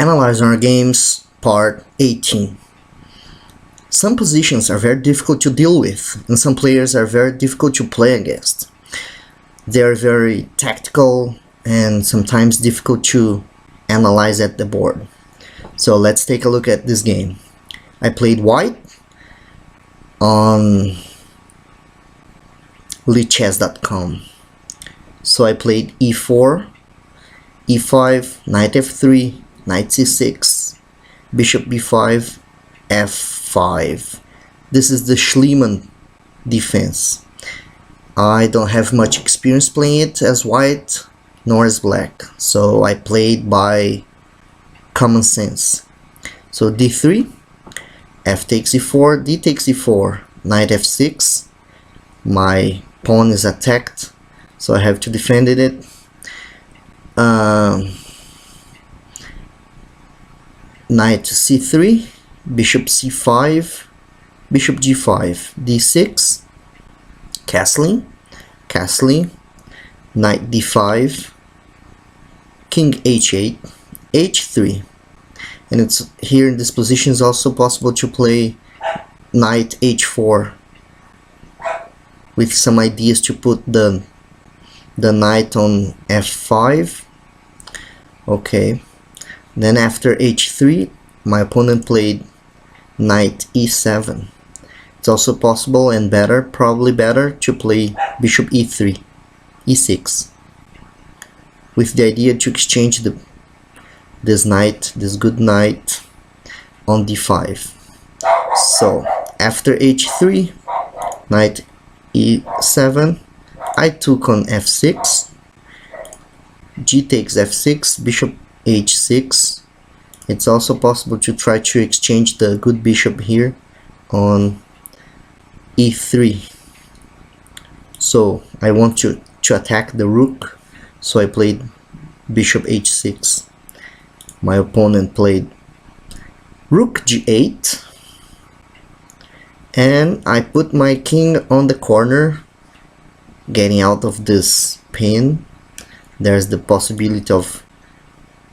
Analyze our games, part 18. Some positions are very difficult to deal with, and some players are very difficult to play against. They are very tactical and sometimes difficult to analyze at the board. So let's take a look at this game. I played white on lichess.com. So I played e4, e5, knight f3, knight c6, bishop b5, f5. This is the Schliemann defense. I don't have much experience playing it as white nor as black, so I played by common sense. So d3, f takes e4, d takes e4, knight f6. My pawn is attacked, so I have to defend it. Knight c3, bishop c5, bishop g5, d6, castling, knight d5, king h8, h3, and it's here in this position is also possible to play knight h4 with some ideas to put the knight on f5. Okay, then after h3 my opponent played knight e7. It's also possible and better, probably better, to play bishop e3, e6, with the idea to exchange this good knight on d5. So after h3, knight e7, I took on f6, g takes f6, bishop h6. It's also possible to try to exchange the good bishop here on e3. So I want to attack the rook, so I played bishop h6. My opponent played rook g8, and I put my king on the corner, getting out of this pin. There's the possibility of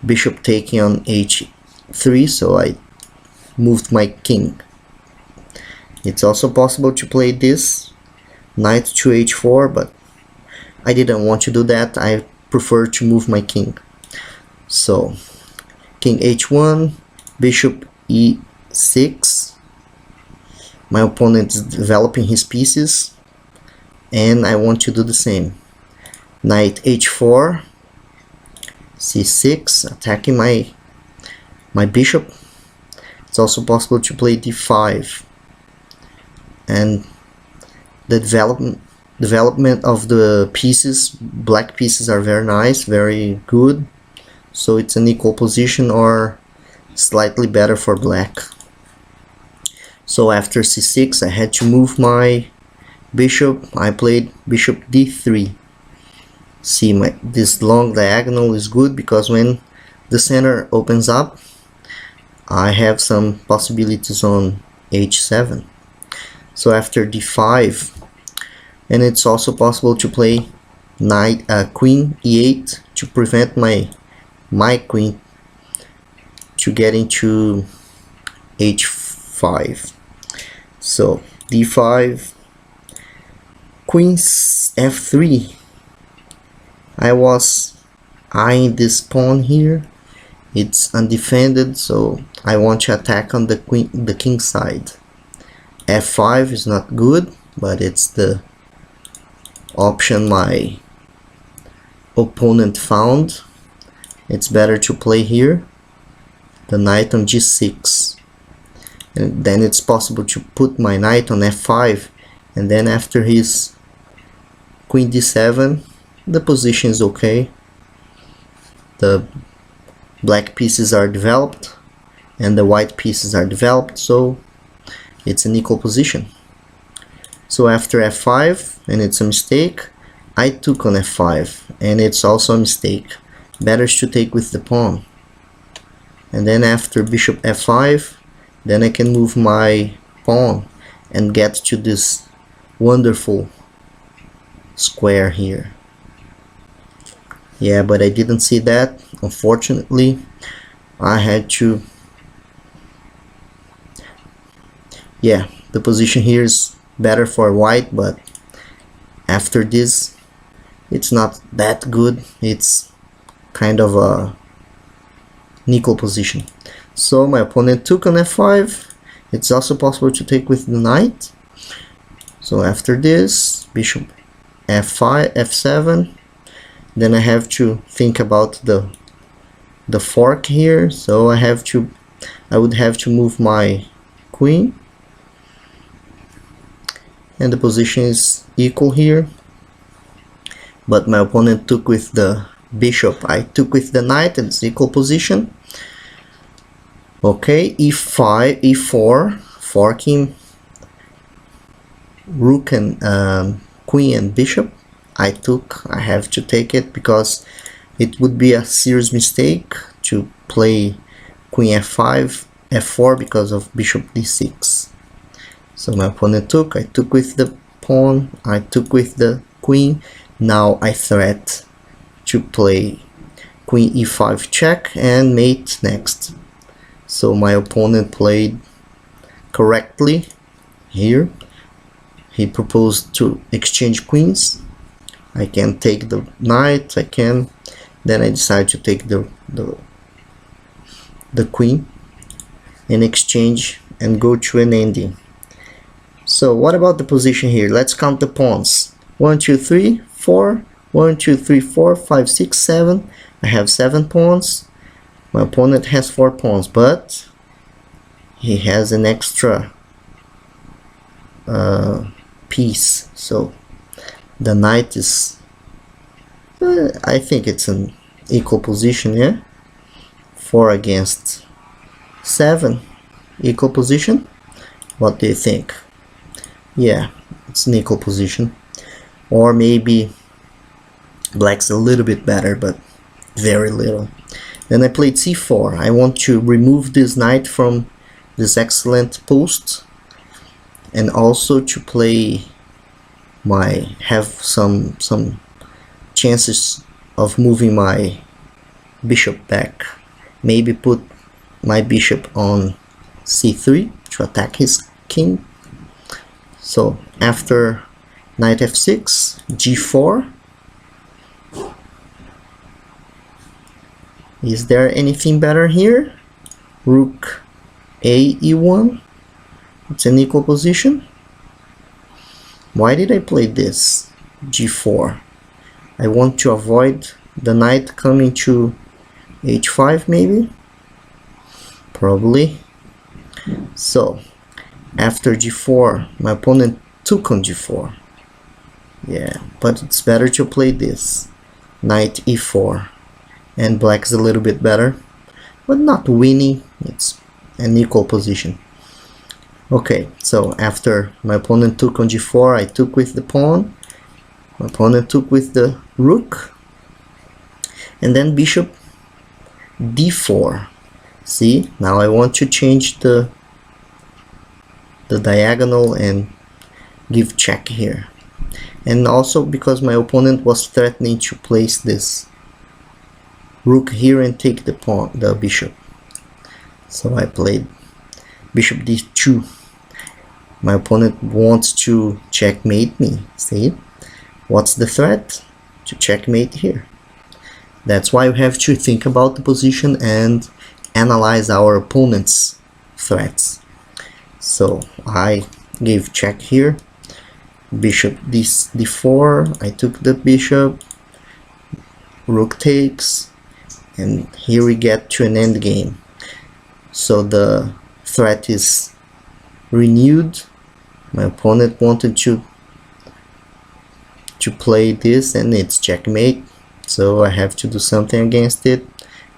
bishop taking on h3, so I moved my king. It's also possible to play this knight to h4, but I didn't want to do that. I prefer to move my king. So king h1, bishop e6. My opponent is developing his pieces, and I want to do the same. Knight h4, c6, attacking my bishop. It's also possible to play d5, and the development of the pieces, black pieces, are very nice, very good, so it's an equal position or slightly better for black. So after c6 I had to move my bishop. I played bishop d3. See, this long diagonal is good because when the center opens up I have some possibilities on h7. So after d5, and it's also possible to play queen e8 to prevent my queen to get into h5. So d5, queen f3. I was eyeing this pawn here. It's undefended, so I want to attack on the king side. f5 is not good, but it's the option my opponent found. It's better to play here the knight on g6, and then it's possible to put my knight on f5, and then after his queen d7 the position is okay. The black pieces are developed and the white pieces are developed, so it's an equal position. So after f5, and it's a mistake, I took on f5, and it's also a mistake. Better to take with the pawn. And then after bishop f5, then I can move my pawn and get to this wonderful square here. Yeah, but I didn't see that, unfortunately. I had to, yeah, the position here is better for white, but after this it's not that good. It's kind of a nickel position. So my opponent took on f5. It's also possible to take with the knight. So after this, bishop f5, f7. Then I have to think about the fork here. So I would have to move my queen, and the position is equal here. But my opponent took with the bishop. I took with the knight, and it's equal position. Okay, e5, e4, forking rook and queen and bishop. I have to take it because it would be a serious mistake to play queen f5, f4 because of bishop d6. So my opponent took, I took with the pawn, I took with the queen. Now I threat to play queen e5 check and mate next. So my opponent played correctly here. He proposed to exchange queens. I can take the knight, then I decide to take the queen in exchange and go to an ending. So what about the position here? Let's count the pawns. 1, 2, 3, 4. 1, 2, 3, 4, 5, 6, 7. I have 7 pawns. My opponent has 4 pawns, but he has an extra piece. So the knight is, I think it's an equal position, yeah? 4 against 7, equal position. What do you think? Yeah, it's an equal position. Or maybe black's a little bit better, but very little. Then I played c4. I want to remove this knight from this excellent post, and also to play have some chances of moving my bishop back. Maybe put my bishop on c3 to attack his king. So after knight f6, g4. Is there anything better here? Rook a e1. It's an equal position. Why did I play this? g4. I want to avoid the knight coming to h5 maybe? Probably. So after g4, my opponent took on g4. Yeah, but it's better to play this. Knight e4. And black's a little bit better, but not winning. It's an equal position. Okay, so after my opponent took on g4, I took with the pawn. My opponent took with the rook. And then bishop d4. See, now I want to change the diagonal and give check here. And also because my opponent was threatening to place this rook here and take the bishop. So I played bishop d2. My opponent wants to checkmate me. See? What's the threat? To checkmate here. That's why we have to think about the position and analyze our opponent's threats. So I gave check here. Bishop d4. I took the bishop. Rook takes. And here we get to an end game. So the threat is renewed. My opponent wanted to play this, and it's checkmate. So I have to do something against it.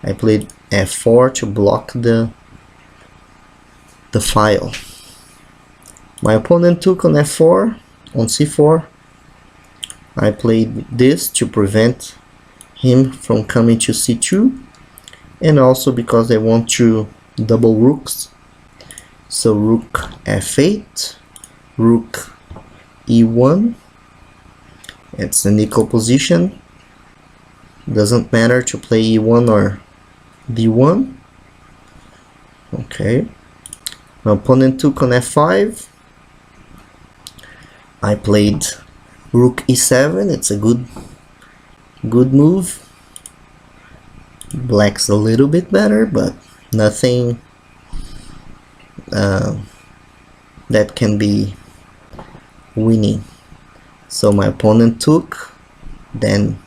I played f4 to block the file. My opponent took on f4, on c4. I played this to prevent him from coming to c2, and also because I want to double rooks. So rook f8, rook e1. It's an equal position. Doesn't matter to play e1 or d1. Okay. My opponent took on f5. I played rook e7. It's a good move. Black's a little bit better, but nothing that can be winning. So my opponent took, then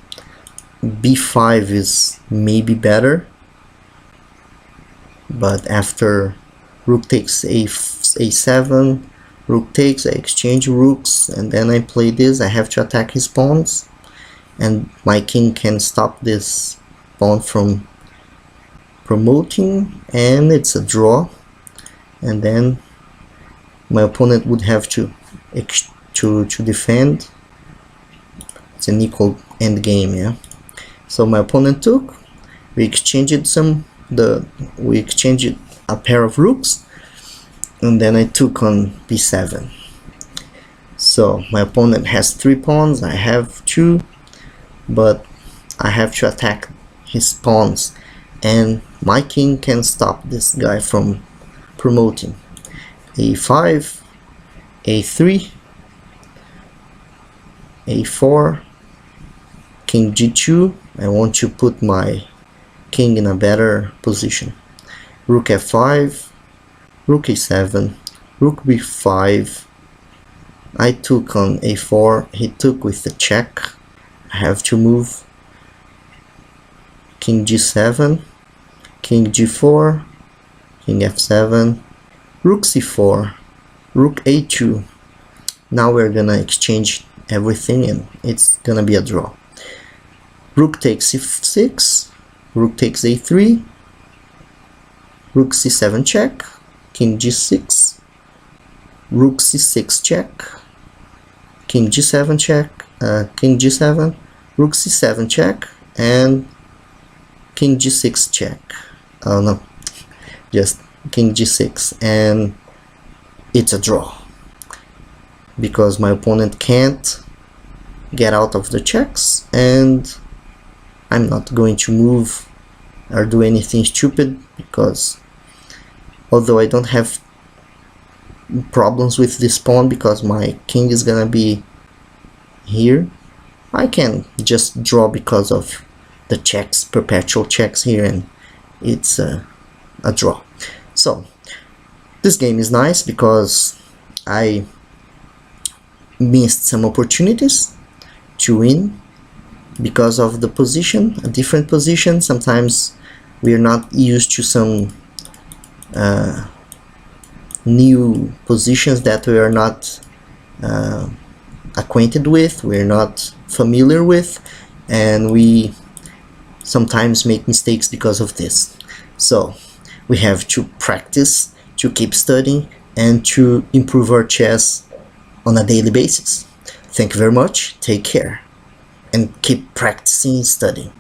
b5 is maybe better, but after rook takes a7, rook takes, I exchange rooks, and then I play this. I have to attack his pawns, and my king can stop this pawn from promoting, and it's a draw. And then my opponent would have to defend. It's an equal end game, yeah. So my opponent took. We exchanged a pair of rooks, and then I took on b7. So my opponent has 3 pawns. I have 2, but I have to attack his pawns, and my king can stop this guy from promoting. a5, a3, a4, king g2. I want to put my king in a better position. Rook f5, rook a7, rook b5. I took on a4. He took with the check. I have to move. King g7, king g4, king f7, rook c4, rook a2. Now we're gonna exchange everything, and it's gonna be a draw. Rook takes c6, rook takes a3, rook c7 check, king g6, rook c6 check, king g7 check, king g7, rook c7 check, and king g6 check. Oh no, just king g6, and it's a draw because my opponent can't get out of the checks, and I'm not going to move or do anything stupid, because although I don't have problems with this pawn because my king is gonna be here, I can just draw because of the checks, perpetual checks here, and it's a draw. So this game is nice because I missed some opportunities to win because of the position, a different position. Sometimes we are not used to some new positions that we are not acquainted with, we're not familiar with, and we sometimes make mistakes because of this. So we have to practice, to keep studying, and to improve our chess on a daily basis. Thank you very much, take care, and keep practicing and studying.